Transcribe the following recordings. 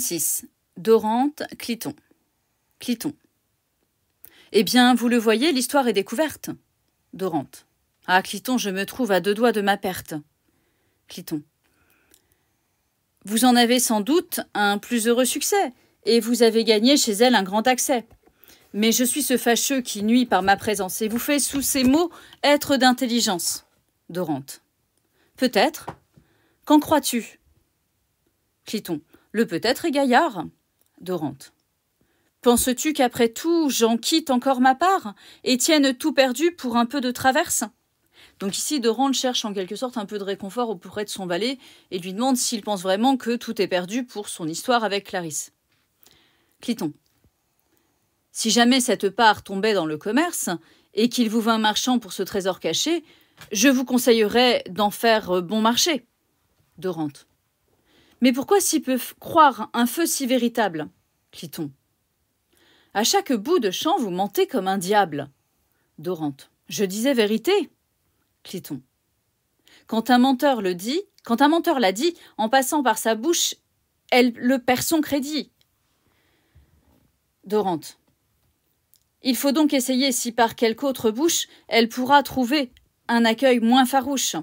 6. Dorante, Cliton. Cliton. Eh bien, vous le voyez, l'histoire est découverte. Dorante. Ah, Cliton, je me trouve à 2 doigts de ma perte. Cliton. Vous en avez sans doute un plus heureux succès, et vous avez gagné chez elle un grand accès. Mais je suis ce fâcheux qui nuit par ma présence, et vous fait sous ces mots être d'intelligence. Dorante. Peut-être. Qu'en crois-tu? Cliton. Le peut-être est gaillard. Dorante. Penses-tu qu'après tout, j'en quitte encore ma part et tienne tout perdu pour un peu de traverse? Donc ici, Dorante cherche en quelque sorte un peu de réconfort auprès de son valet et lui demande s'il pense vraiment que tout est perdu pour son histoire avec Clarisse. Cliton. Si jamais cette part tombait dans le commerce et qu'il vous vint marchand pour ce trésor caché, je vous conseillerais d'en faire bon marché. Dorante. Mais pourquoi si peu croire un feu si véritable? Cliton. À chaque bout de champ, vous mentez comme un diable. Dorante. Je disais vérité. Cliton. Quand un menteur l'a dit, en passant par sa bouche, elle le perd son crédit. Dorante. Il faut donc essayer si par quelque autre bouche elle pourra trouver un accueil moins farouche.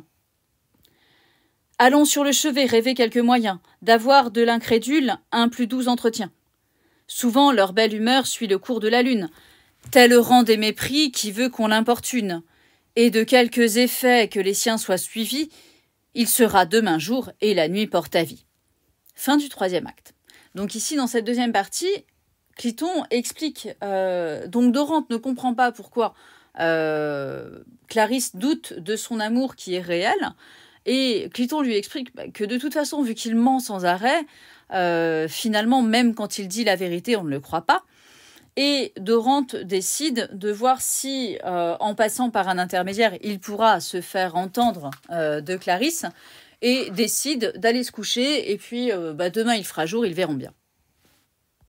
Allons sur le chevet rêver quelques moyens d'avoir de l'incrédule un plus doux entretien. Souvent leur belle humeur suit le cours de la lune, tel rang des mépris qui veut qu'on l'importune, et de quelques effets que les siens soient suivis, il sera demain jour et la nuit porte à vie. Fin du 3e acte. Donc ici, dans cette 2e partie, Cliton explique, donc Dorante ne comprend pas pourquoi Clarisse doute de son amour qui est réel, et Cliton lui explique que de toute façon, vu qu'il ment sans arrêt, finalement, même quand il dit la vérité, on ne le croit pas. Et Dorante décide de voir si, en passant par un intermédiaire, il pourra se faire entendre de Clarisse, et décide d'aller se coucher, et puis demain il fera jour, ils verront bien.